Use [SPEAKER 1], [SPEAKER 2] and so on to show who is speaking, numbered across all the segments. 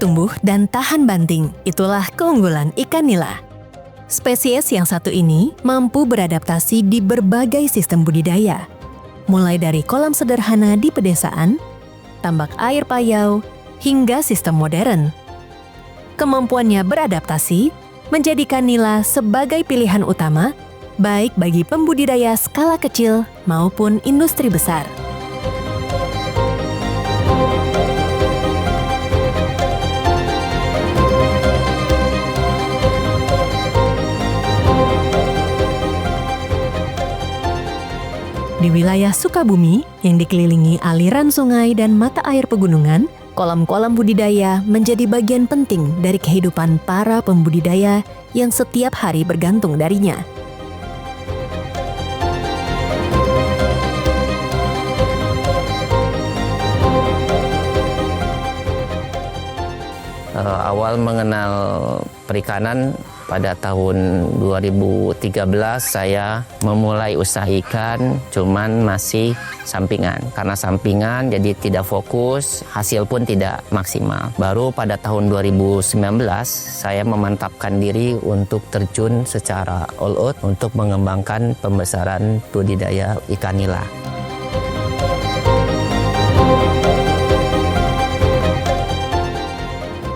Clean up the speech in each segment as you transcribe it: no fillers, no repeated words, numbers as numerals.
[SPEAKER 1] tumbuh dan tahan banting. Itulah keunggulan ikan nila. Spesies yang satu ini mampu beradaptasi di berbagai sistem budidaya, mulai dari kolam sederhana di pedesaan, tambak air payau, hingga sistem modern. Kemampuannya beradaptasi menjadikan nila sebagai pilihan utama, baik bagi pembudidaya skala kecil maupun industri besar. Di wilayah Sukabumi yang dikelilingi aliran sungai dan mata air pegunungan, kolam-kolam budidaya menjadi bagian penting dari kehidupan para pembudidaya yang setiap hari bergantung darinya.
[SPEAKER 2] Awal mengenal perikanan pada tahun 2013 saya memulai usaha ikan, cuman masih sampingan. Karena sampingan jadi tidak fokus, hasil pun tidak maksimal. Baru pada tahun 2019 saya memantapkan diri untuk terjun secara all out untuk mengembangkan pembesaran budidaya ikan nila.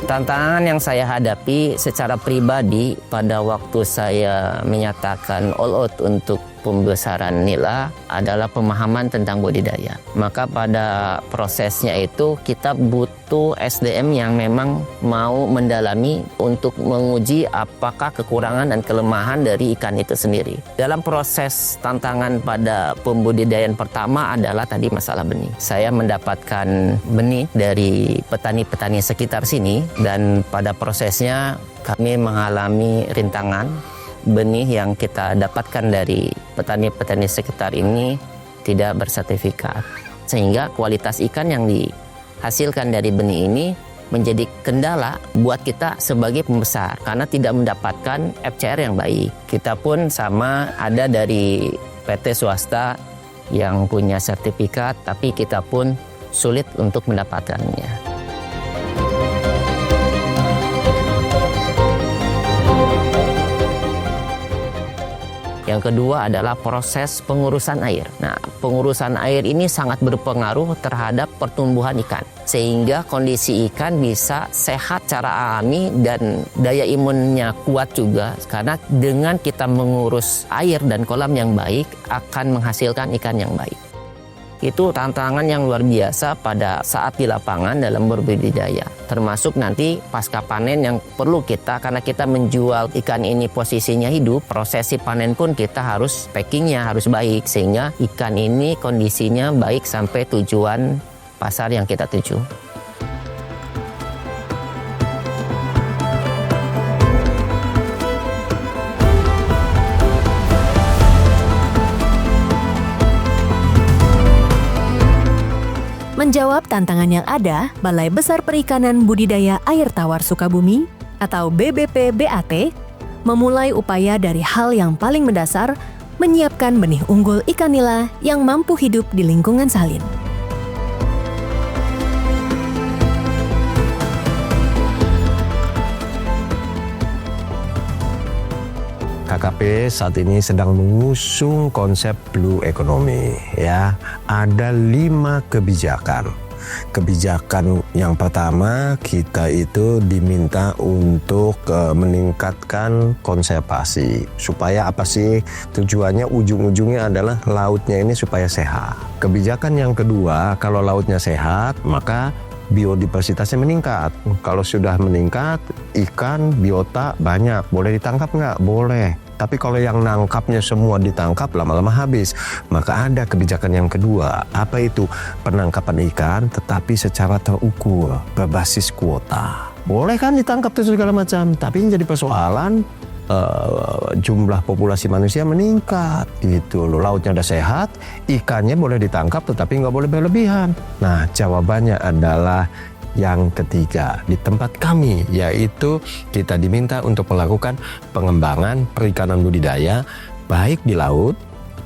[SPEAKER 2] Tantangan yang saya hadapi secara pribadi pada waktu saya menyatakan all out untuk pembesaran nila adalah pemahaman tentang budidaya. Maka pada prosesnya itu kita butuh SDM yang memang mau mendalami untuk menguji apakah kekurangan dan kelemahan dari ikan itu sendiri. Dalam proses tantangan pada pembudidayaan pertama adalah tadi masalah benih. Saya mendapatkan benih dari petani-petani sekitar sini dan pada prosesnya kami mengalami rintangan. Benih yang kita dapatkan dari petani-petani sekitar ini tidak bersertifikat. Sehingga kualitas ikan yang dihasilkan dari benih ini menjadi kendala buat kita sebagai pembesar karena tidak mendapatkan FCR yang baik. Kita pun sama ada dari PT swasta yang punya sertifikat, tapi kita pun sulit untuk mendapatkannya. Yang kedua adalah proses pengurusan air. Nah, pengurusan air ini sangat berpengaruh terhadap pertumbuhan ikan. Sehingga kondisi ikan bisa sehat secara alami dan daya imunnya kuat juga. Karena dengan kita mengurus air dan kolam yang baik akan menghasilkan ikan yang baik. Itu tantangan yang luar biasa pada saat di lapangan dalam berbudidaya. Termasuk nanti pasca panen yang perlu kita, karena kita menjual ikan ini posisinya hidup, prosesi panen pun kita harus packingnya harus baik. Sehingga ikan ini kondisinya baik sampai tujuan pasar yang kita tuju.
[SPEAKER 1] Menjawab tantangan yang ada, Balai Besar Perikanan Budidaya Air Tawar Sukabumi atau BBP-BAT memulai upaya dari hal yang paling mendasar, menyiapkan benih unggul ikan nila yang mampu hidup di lingkungan salin.
[SPEAKER 3] KKP saat ini sedang mengusung konsep blue economy, ya. Ada 5 kebijakan. Kebijakan yang pertama, kita itu diminta untuk meningkatkan konservasi. Supaya apa sih? Tujuannya ujung-ujungnya adalah lautnya ini supaya sehat. Kebijakan yang kedua, kalau lautnya sehat, maka biodiversitasnya meningkat. Kalau sudah meningkat, ikan biota banyak. Boleh ditangkap nggak? Boleh. Tapi kalau yang nangkapnya semua ditangkap, lama-lama habis. Maka ada kebijakan yang kedua. Apa itu? Penangkapan ikan tetapi secara terukur, berbasis kuota. Boleh kan ditangkap itu segala macam. Tapi yang jadi persoalan, jumlah populasi manusia meningkat gitu loh. Lautnya udah sehat, ikannya boleh ditangkap tetapi nggak boleh berlebihan. Nah, jawabannya adalah yang ketiga di tempat kami, yaitu kita diminta untuk melakukan pengembangan perikanan budidaya baik di laut,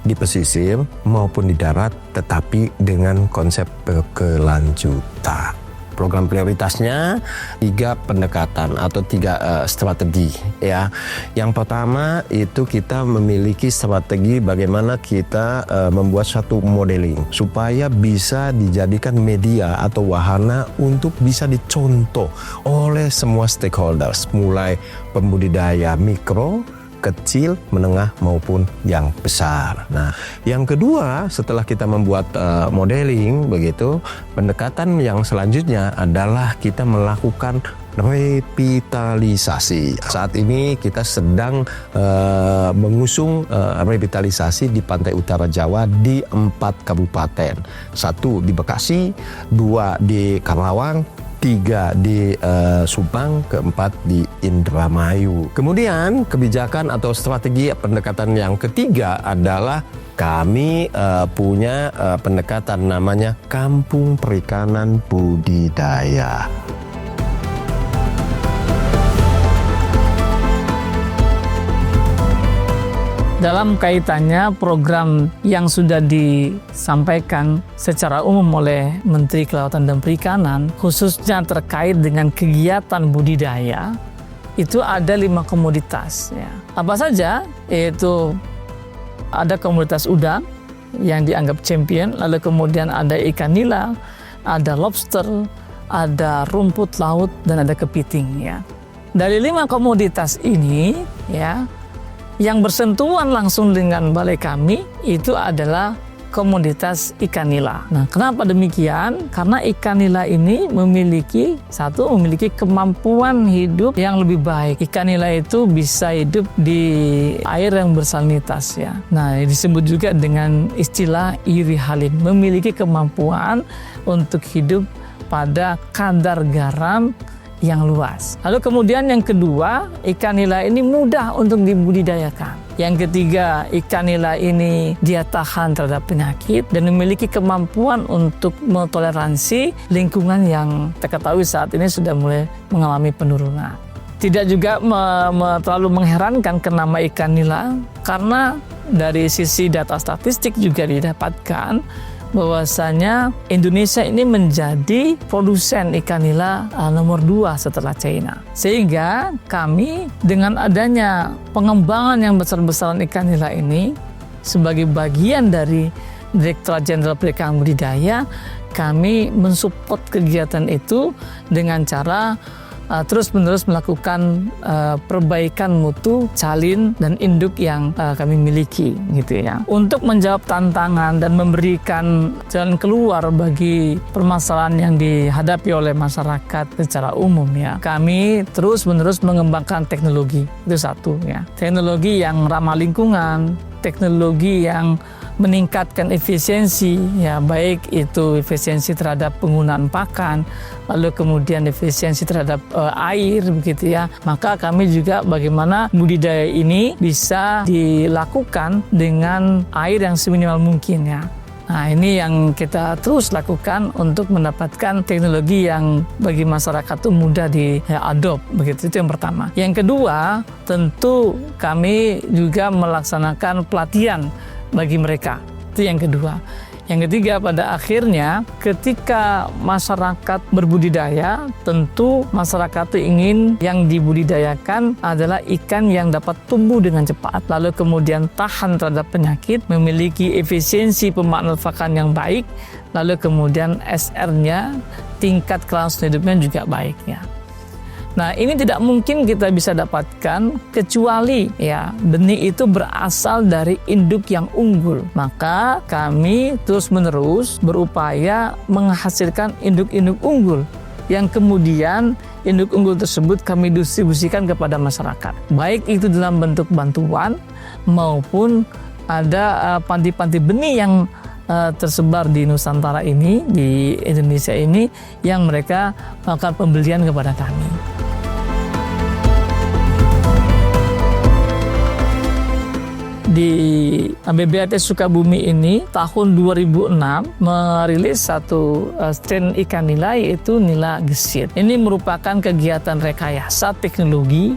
[SPEAKER 3] di pesisir maupun di darat, tetapi dengan konsep berkelanjutan. Program prioritasnya 3 pendekatan atau 3 strategi ya. Yang pertama itu kita memiliki strategi bagaimana kita membuat satu modeling supaya bisa dijadikan media atau wahana untuk bisa dicontoh oleh semua stakeholders, mulai pembudidaya mikro, kecil, menengah maupun yang besar. Nah, yang kedua setelah kita membuat modeling begitu, pendekatan yang selanjutnya adalah kita melakukan revitalisasi. Saat ini kita sedang mengusung revitalisasi di pantai utara Jawa di 4 kabupaten. 1 di Bekasi, 2 di Karawang, 3 di Subang, 4 di Indramayu. Kemudian kebijakan atau strategi pendekatan yang ketiga adalah kami punya pendekatan namanya Kampung Perikanan Budidaya.
[SPEAKER 4] Dalam kaitannya program yang sudah disampaikan secara umum oleh Menteri Kelautan dan Perikanan, khususnya terkait dengan kegiatan budidaya, itu ada 5 komoditas. Ya. Apa saja? Yaitu ada komoditas udang yang dianggap champion, lalu kemudian ada ikan nila, ada lobster, ada rumput laut, dan ada kepiting. Ya. Dari 5 komoditas ini, ya, yang bersentuhan langsung dengan balai kami itu adalah komoditas ikan nila. Nah, kenapa demikian? Karena ikan nila ini memiliki kemampuan hidup yang lebih baik. Ikan nila itu bisa hidup di air yang bersalinitas ya. Nah, disebut juga dengan istilah iri halin, memiliki kemampuan untuk hidup pada kadar garam yang luas. Lalu kemudian yang kedua, ikan nila ini mudah untuk dibudidayakan. Yang ketiga, ikan nila ini dia tahan terhadap penyakit dan memiliki kemampuan untuk mentoleransi lingkungan yang kita ketahui saat ini sudah mulai mengalami penurunan. Tidak juga terlalu mengherankan ke nama ikan nila, karena dari sisi data statistik juga didapatkan bahwasanya Indonesia ini menjadi produsen ikan nila nomor 2 setelah China. Sehingga kami dengan adanya pengembangan yang besar-besaran ikan nila ini sebagai bagian dari Direktorat Jenderal Perikanan Budidaya, kami mensupport kegiatan itu dengan cara terus-menerus melakukan perbaikan mutu salin dan induk yang kami miliki gitu ya. Untuk menjawab tantangan dan memberikan jalan keluar bagi permasalahan yang dihadapi oleh masyarakat secara umum ya. Kami terus-menerus mengembangkan teknologi. Itu satu ya. Teknologi yang ramah lingkungan, teknologi yang meningkatkan efisiensi ya, baik itu efisiensi terhadap penggunaan pakan, lalu kemudian efisiensi terhadap air begitu ya. Maka kami juga bagaimana budidaya ini bisa dilakukan dengan air yang seminimal mungkin ya. Nah, ini yang kita terus lakukan untuk mendapatkan teknologi yang bagi masyarakat itu mudah di-adopt begitu. Itu yang pertama. Yang kedua, tentu kami juga melaksanakan pelatihan bagi mereka. Itu yang kedua. Yang ketiga, pada akhirnya ketika masyarakat berbudidaya, tentu masyarakat itu ingin yang dibudidayakan adalah ikan yang dapat tumbuh dengan cepat, lalu kemudian tahan terhadap penyakit, memiliki efisiensi pemanfaatan yang baik, lalu kemudian SR-nya, tingkat kelangsungan hidupnya juga baik ya. Nah, ini tidak mungkin kita bisa dapatkan kecuali ya benih itu berasal dari induk yang unggul. Maka kami terus-menerus berupaya menghasilkan induk-induk unggul yang kemudian induk unggul tersebut kami distribusikan kepada masyarakat. Baik itu dalam bentuk bantuan maupun ada panti-panti benih yang tersebar di Nusantara ini, di Indonesia ini, yang mereka melakukan pembelian kepada kami. Di BBHT Sukabumi ini tahun 2006 merilis satu strain ikan nila, yaitu nila gesit. Ini merupakan kegiatan rekayasa teknologi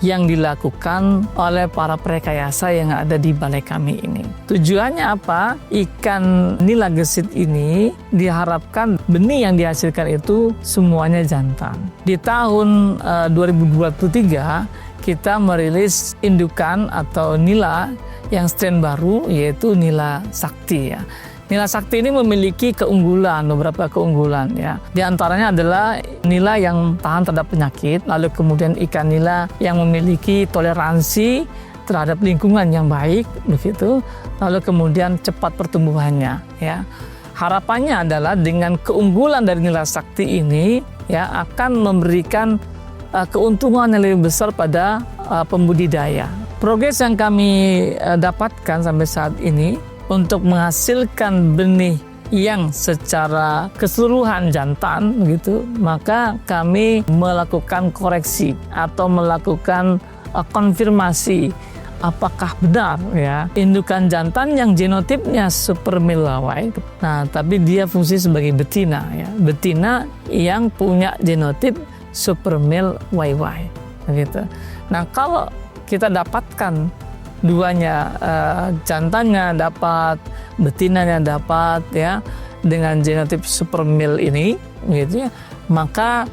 [SPEAKER 4] yang dilakukan oleh para prekayasa yang ada di balai kami ini. Tujuannya apa? Ikan nila gesit ini diharapkan benih yang dihasilkan itu semuanya jantan. Di tahun 2023 kita merilis indukan atau nila yang strain baru, yaitu nila sakti ya. Nila sakti ini memiliki beberapa keunggulan ya. Di antaranya adalah nila yang tahan terhadap penyakit, lalu kemudian ikan nila yang memiliki toleransi terhadap lingkungan yang baik, begitu. Lalu kemudian cepat pertumbuhannya ya. Harapannya adalah dengan keunggulan dari nila sakti ini ya akan memberikan keuntungan yang lebih besar pada pembudidaya. Progres yang kami dapatkan sampai saat ini untuk menghasilkan benih yang secara keseluruhan jantan gitu, maka kami melakukan koreksi atau melakukan konfirmasi apakah benar ya indukan jantan yang genotipnya Super Male YY. Nah, tapi dia fungsi sebagai betina ya. Betina yang punya genotip Super Male YY gitu. Nah, kalau kita dapatkan duanya, jantannya dapat, betinanya dapat ya dengan genotip Super Male ini gitu ya, maka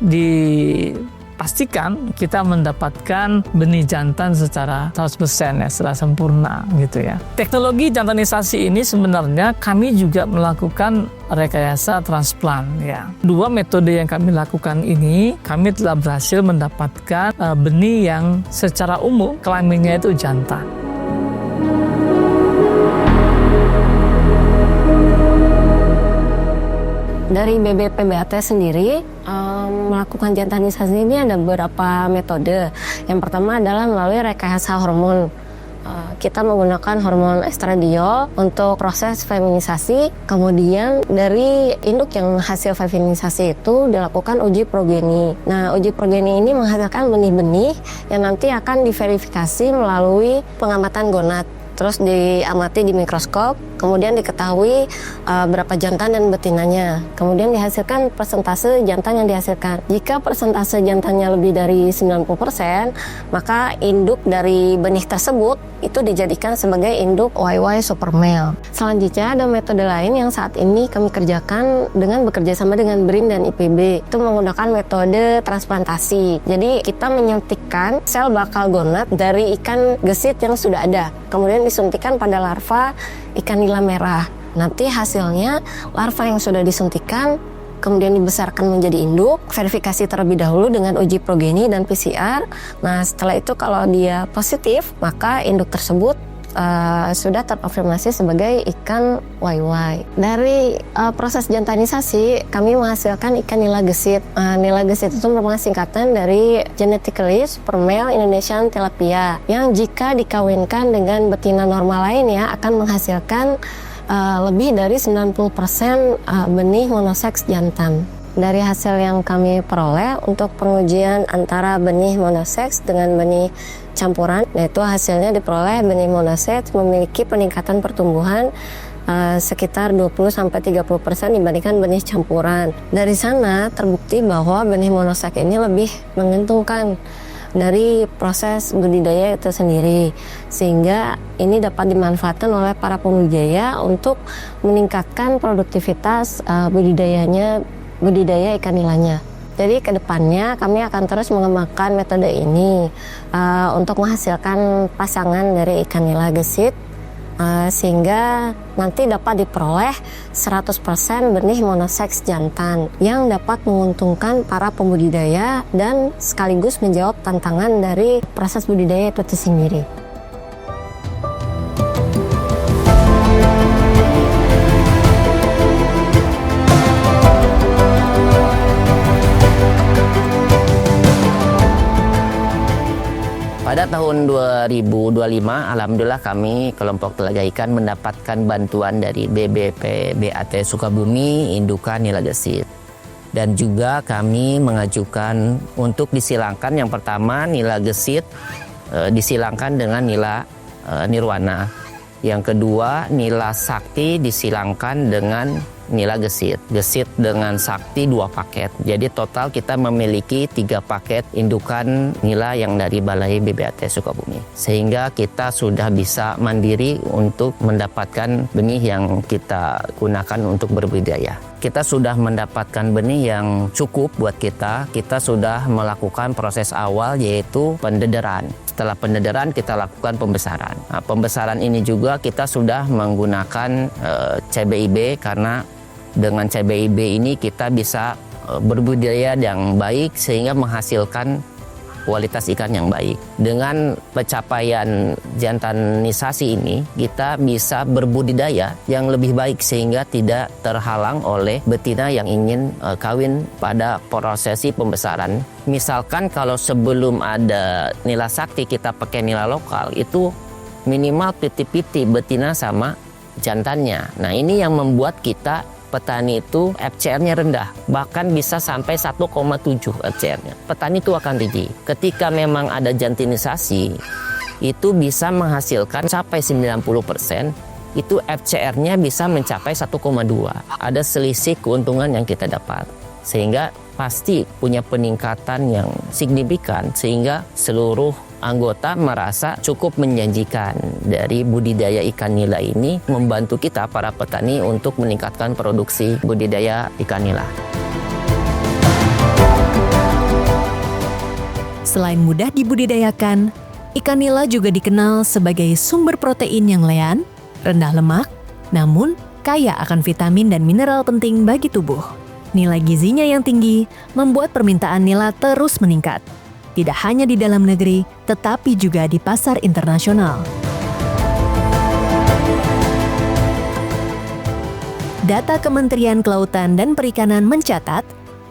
[SPEAKER 4] dipastikan kita mendapatkan benih jantan secara 100% ya, secara sempurna gitu ya. Teknologi jantanisasi ini sebenarnya kami juga melakukan rekayasa transplant ya. 2 metode yang kami lakukan ini, kami telah berhasil mendapatkan benih yang secara umum kelaminnya itu jantan.
[SPEAKER 5] Dari BBPBAT sendiri melakukan jantanisasi ini ada beberapa metode. Yang pertama adalah melalui rekayasa hormon. Kita menggunakan hormon estradiol untuk proses feminisasi. Kemudian dari induk yang hasil feminisasi itu dilakukan uji progeni. Nah, uji progeni ini menghasilkan benih-benih yang nanti akan diverifikasi melalui pengamatan gonad. Terus diamati di mikroskop, kemudian diketahui berapa jantan dan betinanya. Kemudian dihasilkan persentase jantan yang dihasilkan. Jika persentase jantannya lebih dari 90%, maka induk dari benih tersebut itu dijadikan sebagai induk YY Super Male. Selanjutnya ada metode lain yang saat ini kami kerjakan dengan bekerja sama dengan BRIN dan IPB. Itu menggunakan metode transplantasi. Jadi kita menyuntikkan sel bakal gonad dari ikan gesit yang sudah ada. Kemudian disuntikan pada larva ikan nila merah. Nanti hasilnya larva yang sudah disuntikan kemudian dibesarkan menjadi induk, verifikasi terlebih dahulu dengan uji progeni dan PCR. Nah, setelah itu kalau dia positif, maka induk tersebut sudah terkonfirmasi sebagai ikan YY. Dari proses jantanisasi, kami menghasilkan ikan nila gesit. Nila gesit itu merupakan singkatan dari Genetically Super Male Indonesian Tilapia, yang jika dikawinkan dengan betina normal lainnya akan menghasilkan lebih dari 90% benih monoseks jantan. Dari hasil yang kami peroleh untuk pengujian antara benih monoseks dengan benih campuran, yaitu hasilnya diperoleh benih monoseks memiliki peningkatan pertumbuhan sekitar 20-30% dibandingkan benih campuran. Dari sana terbukti bahwa benih monoseks ini lebih menguntungkan dari proses budidaya itu sendiri, sehingga ini dapat dimanfaatkan oleh para pembudidaya untuk meningkatkan produktivitas budidaya ikan nilanya. Jadi kedepannya kami akan terus mengembangkan metode ini untuk menghasilkan pasangan dari ikan nila gesit sehingga nanti dapat diperoleh 100% benih monoseks jantan yang dapat menguntungkan para pembudidaya dan sekaligus menjawab tantangan dari proses budidaya itu sendiri.
[SPEAKER 2] Pada tahun 2025, alhamdulillah kami kelompok telaga ikan mendapatkan bantuan dari BBPBAT Sukabumi indukan nila gesit. Dan juga kami mengajukan untuk disilangkan yang pertama nila gesit disilangkan dengan nila nirwana. Yang kedua nila sakti disilangkan dengan nila gesit. Gesit dengan sakti 2 paket. Jadi total kita memiliki 3 paket indukan nila yang dari Balai BBAT Sukabumi. Sehingga kita sudah bisa mandiri untuk mendapatkan benih yang kita gunakan untuk berbudidaya. Kita sudah mendapatkan benih yang cukup buat kita. Kita sudah melakukan proses awal yaitu pendederan. Setelah pendederan kita lakukan pembesaran. Nah, pembesaran ini juga kita sudah menggunakan CBIB karena dengan CBIB ini kita bisa berbudidaya yang baik sehingga menghasilkan kualitas ikan yang baik. Dengan pencapaian jantanisasi ini, kita bisa berbudidaya yang lebih baik sehingga tidak terhalang oleh betina yang ingin kawin pada prosesi pembesaran. Misalkan kalau sebelum ada nila sakti kita pakai nila lokal, itu minimal 50-50 betina sama jantannya. Nah, ini yang membuat kita petani itu FCR-nya rendah, bahkan bisa sampai 1,7 FCR-nya. Petani itu akan rugi. Ketika memang ada jantinisasi, itu bisa menghasilkan sampai 90%, itu FCR-nya bisa mencapai 1,2. Ada selisih keuntungan yang kita dapat. Sehingga pasti punya peningkatan yang signifikan, sehingga seluruh anggota merasa cukup menjanjikan dari budidaya ikan nila ini membantu kita para petani untuk meningkatkan produksi budidaya ikan nila.
[SPEAKER 1] Selain mudah dibudidayakan, ikan nila juga dikenal sebagai sumber protein yang lean, rendah lemak, namun kaya akan vitamin dan mineral penting bagi tubuh. Nilai gizinya yang tinggi membuat permintaan nila terus meningkat. Tidak hanya di dalam negeri, tetapi juga di pasar internasional. Data Kementerian Kelautan dan Perikanan mencatat,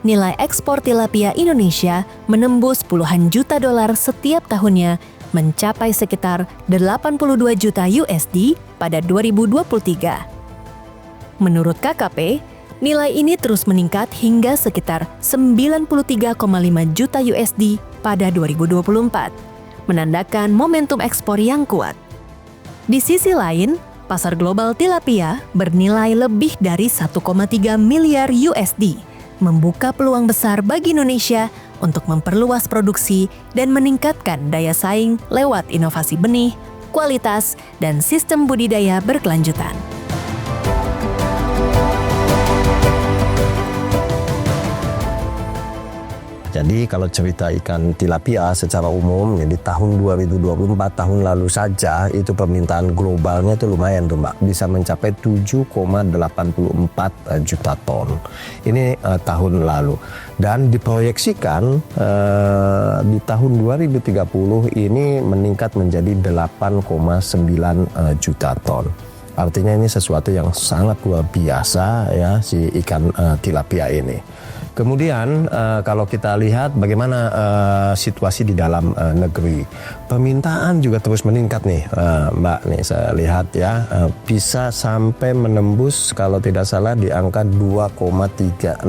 [SPEAKER 1] nilai ekspor tilapia Indonesia menembus puluhan juta dolar setiap tahunnya, mencapai sekitar 82 juta USD pada 2023. Menurut KKP, nilai ini terus meningkat hingga sekitar 93,5 juta USD pada 2024, menandakan momentum ekspor yang kuat. Di sisi lain, pasar global tilapia bernilai lebih dari 1,3 miliar USD, membuka peluang besar bagi Indonesia untuk memperluas produksi dan meningkatkan daya saing lewat inovasi benih, kualitas, dan sistem budidaya berkelanjutan.
[SPEAKER 3] Jadi kalau cerita ikan tilapia secara umum ya, di tahun 2024 tahun lalu saja itu permintaan globalnya itu lumayan tuh Mbak, bisa mencapai 7,84 juta ton. Ini tahun lalu, dan diproyeksikan di tahun 2030 ini meningkat menjadi 8,9 juta ton. Artinya ini sesuatu yang sangat luar biasa ya, si ikan tilapia ini. Kemudian kalau kita lihat bagaimana situasi di dalam negeri, permintaan juga terus meningkat nih Mbak, nih saya lihat ya, bisa sampai menembus kalau tidak salah di angka 2,36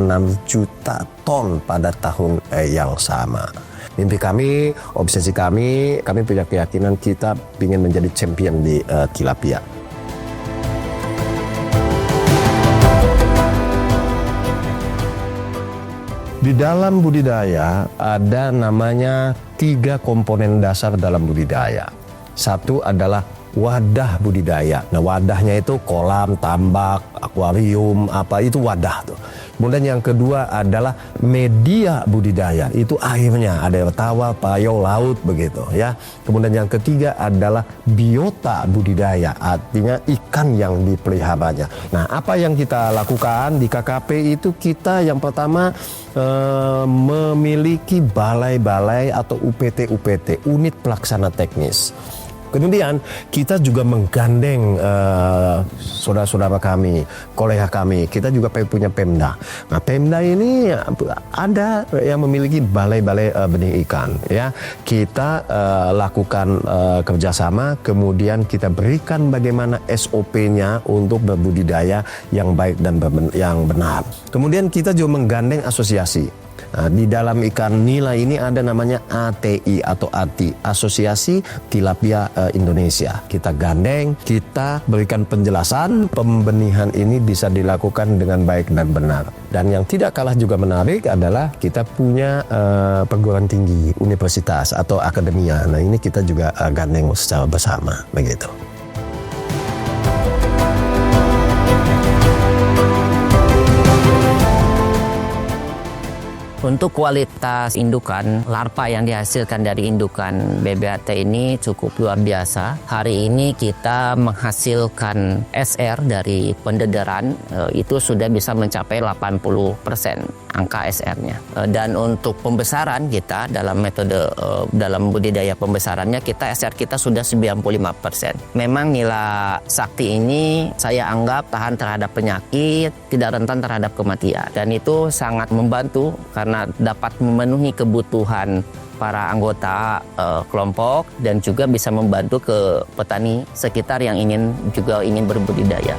[SPEAKER 3] juta ton pada tahun yang sama. Mimpi kami, obsesi kami punya keyakinan kita ingin menjadi champion di tilapia. Di dalam budidaya ada namanya 3 komponen dasar dalam budidaya. Satu adalah wadah budidaya. Nah, wadahnya itu kolam, tambak, akuarium, apa itu wadah tuh. Kemudian yang kedua adalah media budidaya, itu airnya, ada air tawar, payau, laut begitu ya. Kemudian yang ketiga adalah biota budidaya, artinya ikan yang dipeliharanya. Nah, apa yang kita lakukan di KKP itu, kita yang pertama memiliki balai-balai atau UPT, unit pelaksana teknis. Kemudian kita juga menggandeng saudara-saudara kami, kolega kami, kita juga punya Pemda. Nah, Pemda ini ada yang memiliki balai-balai benih ikan. Ya, kita lakukan kerjasama, kemudian kita berikan bagaimana SOP-nya untuk berbudidaya yang baik dan yang benar. Kemudian kita juga menggandeng asosiasi. Nah, di dalam ikan nila ini ada namanya ATI atau ATI, Asosiasi Tilapia Indonesia. Kita gandeng, kita berikan penjelasan, pembenihan ini bisa dilakukan dengan baik dan benar. Dan yang tidak kalah juga menarik adalah kita punya perguruan tinggi, universitas atau akademia. Nah, ini kita juga gandeng secara bersama, begitu.
[SPEAKER 2] Untuk kualitas indukan, larva yang dihasilkan dari indukan BBAT ini cukup luar biasa. Hari ini kita menghasilkan SR dari pendederan itu sudah bisa mencapai 80% angka SR-nya. Dan untuk pembesaran kita dalam metode dalam budidaya pembesarannya SR kita sudah 95%. Memang nila sakti ini saya anggap tahan terhadap penyakit, tidak rentan terhadap kematian. Dan itu sangat membantu karena dapat memenuhi kebutuhan para anggota kelompok dan juga bisa membantu ke petani sekitar yang ingin berbudidaya.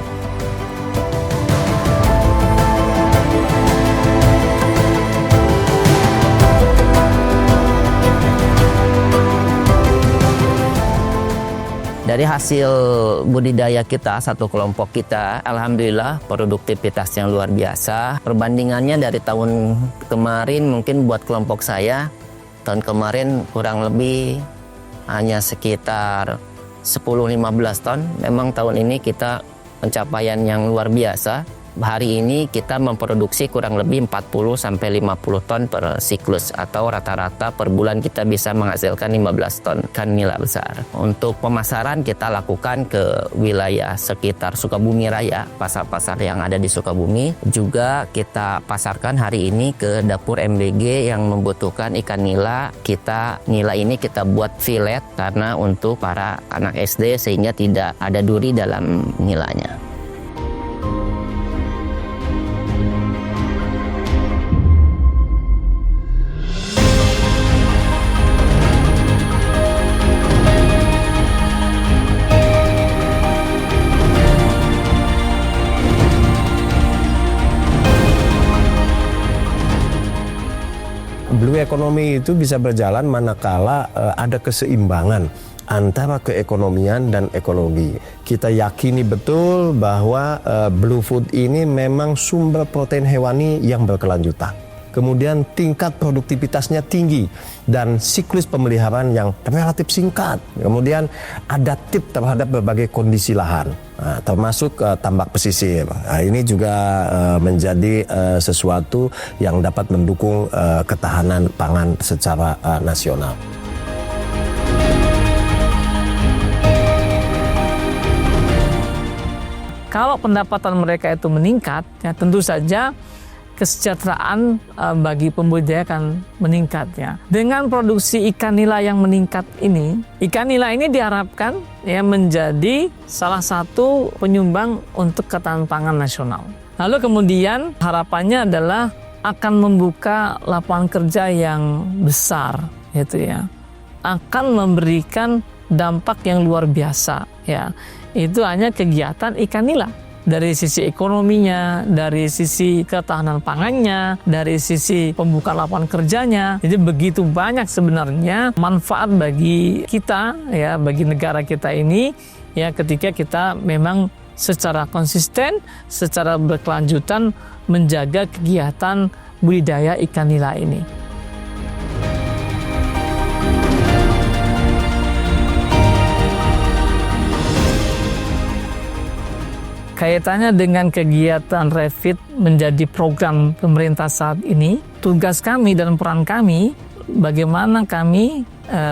[SPEAKER 2] Dari hasil budidaya kita, satu kelompok kita, alhamdulillah produktivitas yang luar biasa. Perbandingannya dari tahun kemarin mungkin buat kelompok saya, tahun kemarin kurang lebih hanya sekitar 10-15 ton. Memang tahun ini kita pencapaian yang luar biasa. Hari ini kita memproduksi kurang lebih 40-50 ton per siklus atau rata-rata per bulan kita bisa menghasilkan 15 ton ikan nila besar. Untuk pemasaran kita lakukan ke wilayah sekitar Sukabumi Raya, pasar-pasar yang ada di Sukabumi. Juga kita pasarkan hari ini ke dapur MBG yang membutuhkan ikan nila. Nila ini kita buat filet karena untuk para anak SD sehingga tidak ada duri dalam nilanya.
[SPEAKER 3] Blue economy itu bisa berjalan manakala ada keseimbangan antara keekonomian dan ekologi. Kita yakini betul bahwa blue food ini memang sumber protein hewani yang berkelanjutan. Kemudian tingkat produktivitasnya tinggi dan siklus pemeliharaan yang relatif singkat. Kemudian adaptif terhadap berbagai kondisi lahan, termasuk tambak pesisir. Nah, ini juga menjadi sesuatu yang dapat mendukung ketahanan pangan secara nasional.
[SPEAKER 4] Kalau pendapatan mereka itu meningkat, ya tentu saja kesejahteraan bagi pembudidaya akan meningkat ya. Dengan produksi ikan nila yang meningkat ini, ikan nila ini diharapkan ya menjadi salah satu penyumbang untuk ketahanan pangan nasional. Lalu kemudian harapannya adalah akan membuka lapangan kerja yang besar gitu ya. Akan memberikan dampak yang luar biasa ya. Itu hanya kegiatan ikan nila. Dari sisi ekonominya, dari sisi ketahanan pangannya, dari sisi pembukaan lapangan kerjanya. Jadi begitu banyak sebenarnya manfaat bagi kita ya, bagi negara kita ini ya ketika kita memang secara konsisten, secara berkelanjutan menjaga kegiatan budidaya ikan nila ini. Kaitannya dengan kegiatan REFIT menjadi program pemerintah saat ini, tugas kami dan peran kami, bagaimana kami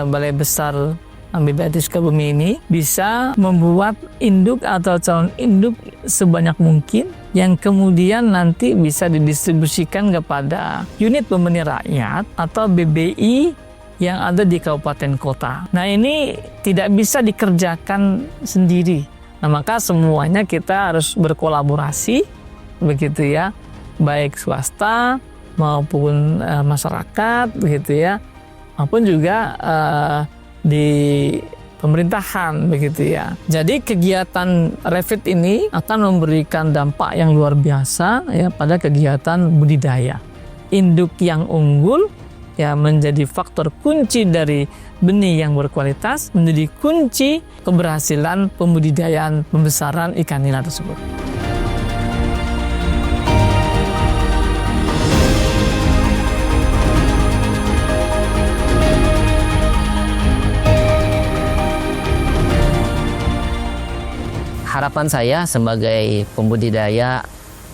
[SPEAKER 4] Balai Besar BBAT Sukabumi ini bisa membuat induk atau calon induk sebanyak mungkin yang kemudian nanti bisa didistribusikan kepada unit pembenih rakyat atau BBI yang ada di kabupaten kota. Nah, ini tidak bisa dikerjakan sendiri. Nah, maka semuanya kita harus berkolaborasi, begitu ya, baik swasta maupun masyarakat, begitu ya, maupun juga di pemerintahan, begitu ya. Jadi kegiatan REFIT ini akan memberikan dampak yang luar biasa ya pada kegiatan budidaya. induk yang unggul ya menjadi faktor kunci dari benih yang berkualitas, menjadi kunci keberhasilan pembudidayaan pembesaran ikan nila tersebut.
[SPEAKER 2] Harapan saya sebagai pembudidaya,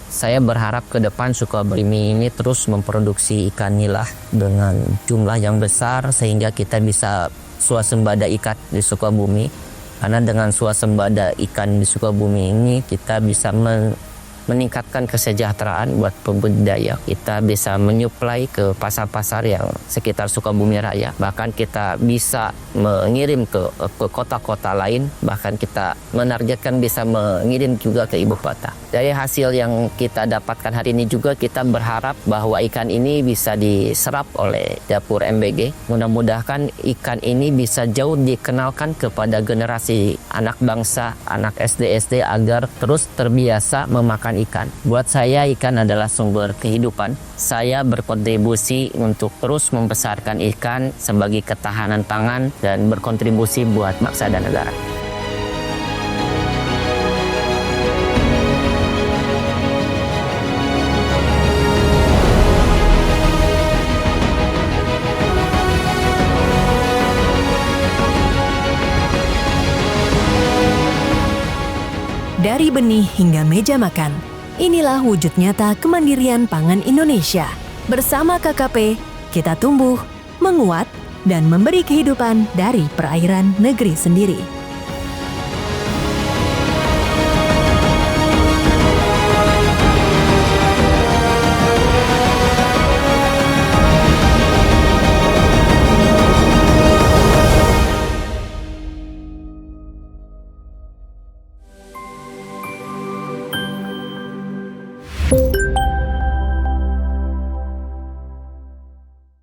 [SPEAKER 2] saya berharap ke depan Sukabumi ini terus memproduksi ikan nila dengan jumlah yang besar sehingga kita bisa swasembada ikan di Sukabumi. Karena dengan swasembada ikan di Sukabumi ini kita bisa meningkatkan kesejahteraan buat pembudidaya. Kita bisa menyuplai ke pasar-pasar yang sekitar Sukabumi Raya. Bahkan kita bisa mengirim ke kota-kota lain. Bahkan kita menargetkan bisa mengirim juga ke ibu kota. Dari hasil yang kita dapatkan hari ini juga kita berharap bahwa ikan ini bisa diserap oleh dapur MBG. Mudah-mudahan ikan ini bisa jauh dikenalkan kepada generasi anak bangsa, anak SD agar terus terbiasa memakan ikan. Buat saya ikan adalah sumber kehidupan. Saya berkontribusi untuk terus membesarkan ikan sebagai ketahanan pangan dan berkontribusi buat bangsa dan negara.
[SPEAKER 1] Dari benih hingga meja makan, inilah wujud nyata kemandirian pangan Indonesia. Bersama KKP, kita tumbuh, menguat, dan memberi kehidupan dari perairan negeri sendiri.